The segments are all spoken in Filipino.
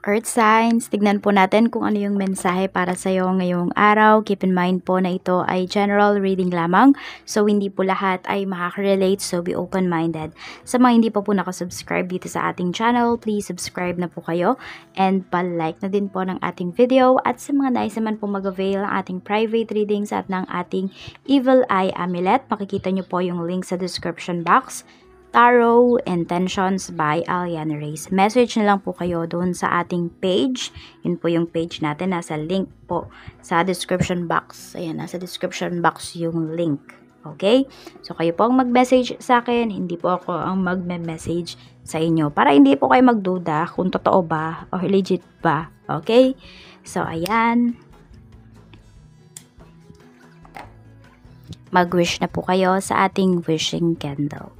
Earth signs, tignan po natin kung ano yung mensahe para sa'yo ngayong araw. Keep in mind po na ito ay general reading lamang. So, hindi po lahat ay makaka-relate. So, be open-minded. Sa mga hindi pa po nakasubscribe dito sa ating channel, please subscribe na po kayo. And pa-like na din po ng ating video. At sa mga nais naman po mag-avail ng ating private readings at ng ating Evil Eye Amulet, makikita nyo po yung link sa description box. Tarot Intentions by Aliana Reyes. Message na lang po kayo doon sa ating page. Yun po yung page natin. Nasa link po sa description box. Ayan, nasa description box yung link. Okay? So, kayo po ang mag-message sa akin. Hindi po ako ang mag-message sa inyo. Para hindi po kayo magduda kung totoo ba or legit ba. Okay? So, ayan. Mag-wish na po kayo sa ating wishing candle.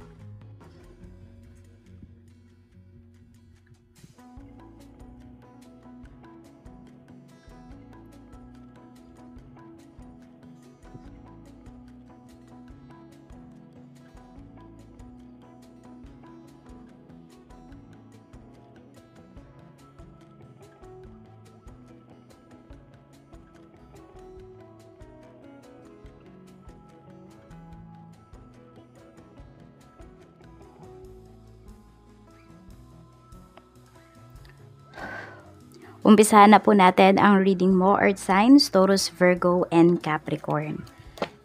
Umpisahan na po natin ang reading mo, Earth signs, Taurus, Virgo, and Capricorn.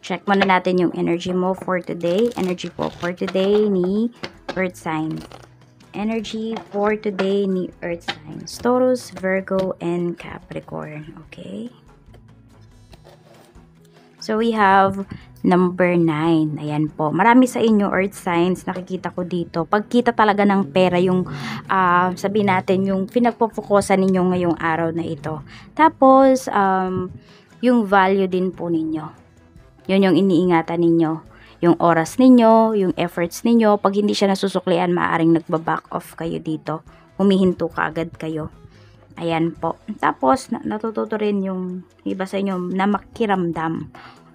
Check muna natin yung energy mo for today. Energy po for today ni Earth signs. Energy for today ni Earth signs, Taurus, Virgo, and Capricorn. Okay. So, we have number 9. Ayan po. Marami sa inyo, Earth signs, nakikita ko dito. Pagkita talaga ng pera, yung sabihin natin, yung pinagpo-focusan ninyo ngayong araw na ito. Tapos, yung value din po ninyo. Yun yung iniingatan ninyo. Yung oras ninyo, yung efforts ninyo. Pag hindi siya nasusuklian, maaaring nagbaback off kayo dito. Humihinto ka agad kayo. Ayan po. Tapos, natututo rin yung iba sa inyo na makiramdam.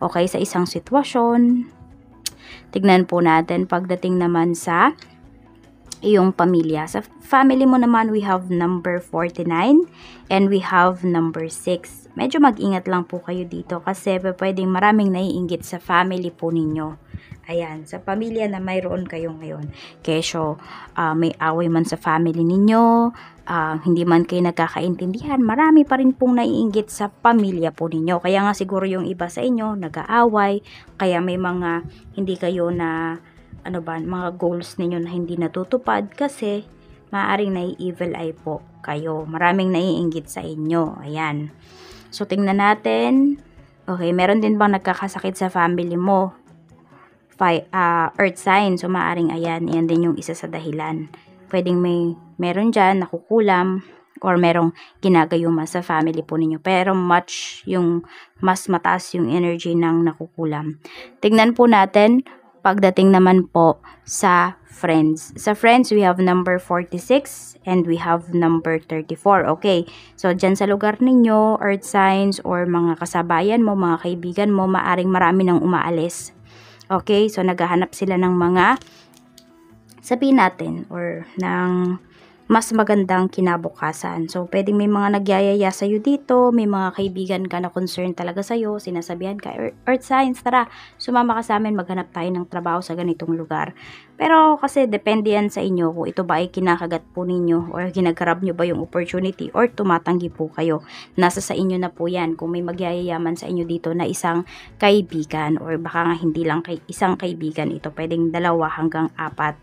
Okay, sa isang sitwasyon. Tignan po natin pagdating naman sa iyong pamilya. Sa family mo naman, we have number 49 and we have number 6. Medyo mag-ingat lang po kayo dito kasi pwedeng maraming naiinggit sa family po ninyo. Ayan, sa pamilya na mayroon kayo ngayon. Kesyo, may away man sa family ninyo, hindi man kayo nagkakaintindihan, marami pa rin pong naiinggit sa pamilya po ninyo. Kaya nga siguro yung iba sa inyo, nag-aaway, kaya may mga hindi kayo na, mga goals ninyo na hindi natutupad kasi maaaring nai-evil eye po kayo. Maraming naiinggit sa inyo. Ayan. So, tingnan natin. Okay, meron din bang nagkakasakit sa family mo? Earth sign. So, maaring ayan din yung isa sa dahilan. Pwedeng meron dyan, nakukulam, or merong ginagayuma sa family po ninyo. Pero mas mataas yung energy ng nakukulam. Tignan po natin, pagdating naman po sa friends. Sa friends, we have number 46 and we have number 34. Okay, so dyan sa lugar ninyo, Earth signs, or mga kasabayan mo, mga kaibigan mo, maaring marami nang umaalis. Okay, so naghahanap sila ng mga, sabihin natin, or ng mas magandang kinabukasan. So, pwedeng may mga nagyayaya sa'yo dito, may mga kaibigan ka na concern talaga sa'yo, sinasabihan ka, Earth signs, tara, sumama ka sa amin, maghanap tayo ng trabaho sa ganitong lugar. Pero kasi depende yan sa inyo kung ito ba ay kinakagat po ninyo or ginagrab nyo ba yung opportunity or tumatanggi po kayo. Nasa sa inyo na po yan kung may magyayayaman sa inyo dito na isang kaibigan or baka nga hindi lang isang kaibigan ito, pwedeng 2 hanggang 4.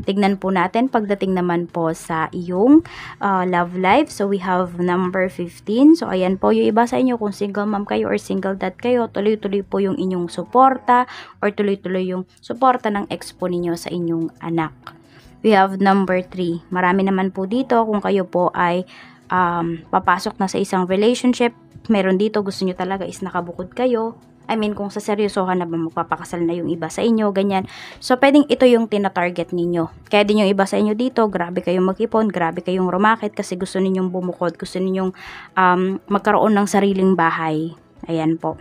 Tignan po natin pagdating naman po sa iyong love life. So, we have number 15. So, ayan po yung iba sa inyo kung single mom kayo or single dad kayo, tuloy-tuloy po yung inyong suporta or tuloy-tuloy yung suporta ng ex po ninyo sa inyong anak. We have number 3. Marami naman po dito kung kayo po ay papasok na sa isang relationship. Meron dito gusto nyo talaga is nakabukod kayo. I mean, kung sa seryosohan na ba magpapakasal na yung iba sa inyo, ganyan. So, pwedeng ito yung tina-target ninyo. Kaya din yung iba sa inyo dito, grabe kayong mag-ipon, grabe kayong rumakit kasi gusto ninyong bumukod, gusto ninyong magkaroon ng sariling bahay. Ayan po.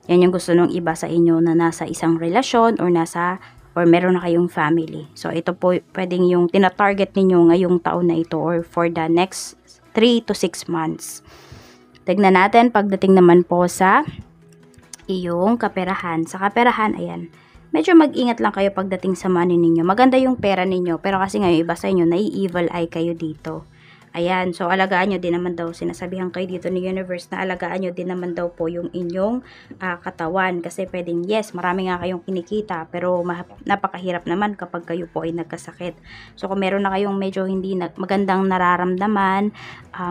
Yan yung gusto ng iba sa inyo na nasa isang relasyon or meron na kayong family. So, ito po pwedeng yung tina-target ninyo ngayong taon na ito or for the next 3 to 6 months. Tignan natin pagdating naman po sa iyong kaperahan. Sa kaperahan, ayan, medyo mag-ingat lang kayo pagdating sa money ninyo. Maganda yung pera ninyo, pero kasi ngayon iba sa inyo, nai-evil eye kayo dito. Ayan, so alagaan nyo din naman daw, sinasabihan kayo dito ni universe na alagaan nyo din naman daw po yung inyong katawan. Kasi pwedeng, yes, marami nga kayong kinikita, pero napakahirap naman kapag kayo po ay nagkasakit. So kung meron na kayong medyo hindi magandang nararamdaman,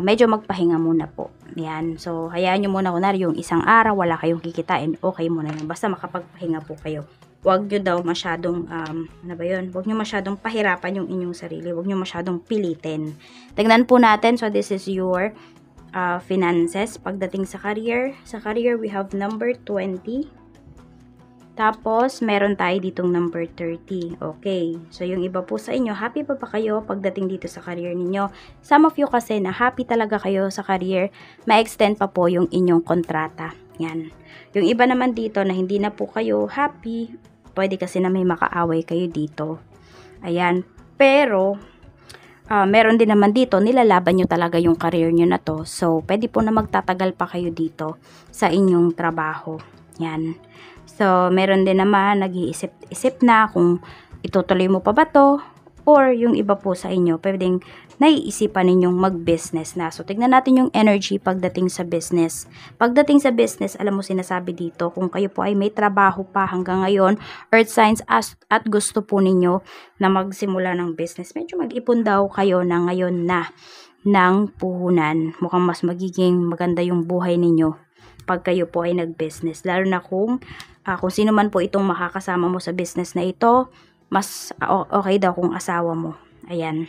medyo magpahinga muna po. Ayan, so hayaan nyo muna kunwari yung isang araw, wala kayong kikitain, okay muna yun. Basta makapagpahinga po kayo. Huwag nyo daw masyadong, ano ba yun? Huwag nyo masyadong pahirapan yung inyong sarili. Huwag nyo masyadong pilitin. Tignan po natin. So, this is your finances. Pagdating sa career. Sa career, we have number 20. Tapos, meron tayo ditong number 30. Okay. So, yung iba po sa inyo, happy pa kayo pagdating dito sa career ninyo? Some of you kasi na happy talaga kayo sa career, ma-extend pa po yung inyong kontrata. Yan. Yung iba naman dito na hindi na po kayo happy, pwede kasi na may makaaway kayo dito. Ayan. Pero, meron din naman dito, nilalaban nyo talaga yung career nyo na to. So, pwede po na magtatagal pa kayo dito sa inyong trabaho. Yan. So, meron din naman, nag-iisip-isip na kung itutuloy mo pa ba to, or yung iba po sa inyo, pwedeng naiisipan ninyong mag-business na. So, tignan natin yung energy pagdating sa business. Pagdating sa business, alam mo sinasabi dito, kung kayo po ay may trabaho pa hanggang ngayon, earth signs at gusto po ninyo na magsimula ng business, medyo mag-ipon daw kayo na ngayon na ng puhunan. Mukhang mas magiging maganda yung buhay ninyo pag kayo po ay nag-business. Lalo na kung sino man po itong makakasama mo sa business na ito, mas okay daw kung asawa mo. Ayan.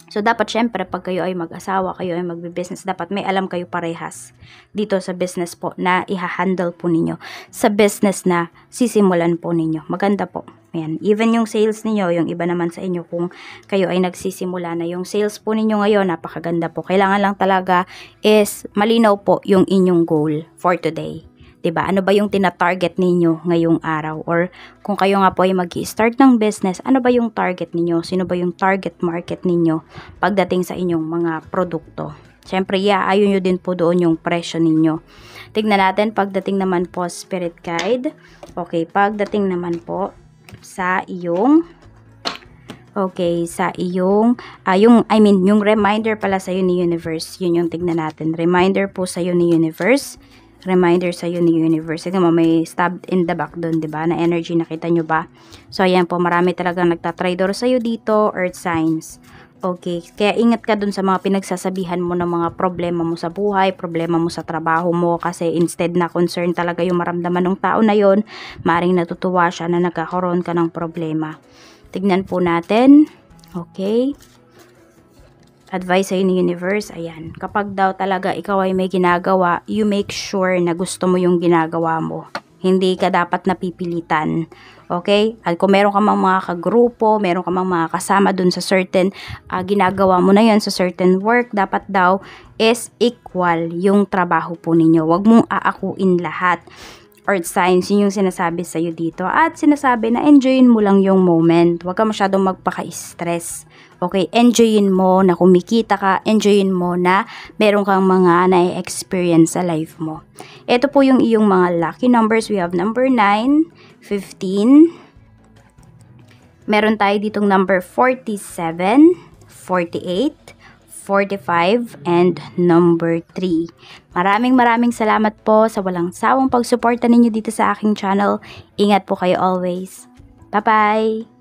So, dapat syempre, pag kayo ay mag-asawa, kayo ay magbe-business, dapat may alam kayo parehas dito sa business po na iha-handle po ninyo. Sa business na sisimulan po ninyo. Maganda po. Ayan. Even yung sales ninyo, yung iba naman sa inyo, kung kayo ay nagsisimula na yung sales po ninyo ngayon, napakaganda po. Kailangan lang talaga is malinaw po yung inyong goal for today. Diba? Ano ba yung tina-target ninyo ngayong araw? Or kung kayo nga po ay mag-i-start ng business, ano ba yung target ninyo? Sino ba yung target market ninyo pagdating sa inyong mga produkto? Siyempre, ayun nyo din po doon yung presyo ninyo. Tignan natin pagdating naman po spirit guide. Okay, pagdating naman po sa iyong yung reminder pala sa iyo ni universe. Yun yung tignan natin. Reminder po sa iyo ni universe. Reminder sa iyo ni universe. Tignan mo, may stabbed in the back doon, 'di ba? Na energy, nakita nyo ba? So ayan po, marami talagang nagtatraidor sa iyo dito, earth signs. Okay, kaya ingat ka dun sa mga pinagsasabihan mo ng mga problema mo sa buhay, problema mo sa trabaho mo, kasi instead na concern talaga yung maramdaman ng tao na yon, maring natutuwa siya na nagkakaroon ka ng problema. Tignan po natin. Okay. Advice sa'yo ni universe, ayan. Kapag daw talaga ikaw ay may ginagawa, you make sure na gusto mo yung ginagawa mo. Hindi ka dapat napipilitan. Okay? At kung meron ka mang mga kagrupo, meron ka mang mga kasama dun sa certain ginagawa mo na yun, sa certain work, dapat daw is equal yung trabaho po ninyo. Huwag mong aakuin lahat. Earth signs, yun yung sinasabi sa'yo dito. At sinasabi na enjoyin mo lang yung moment. Huwag ka masyadong magpaka-stress. Okay, enjoyin mo na kumikita ka, enjoyin mo na meron kang mga na-experience sa life mo. Ito po yung iyong mga lucky numbers. We have number 9, 15. Meron tayo ditong number 47, 48, 45, and number 3. Maraming salamat po sa walang sawang pagsuporta ninyo dito sa aking channel. Ingat po kayo always. Bye-bye!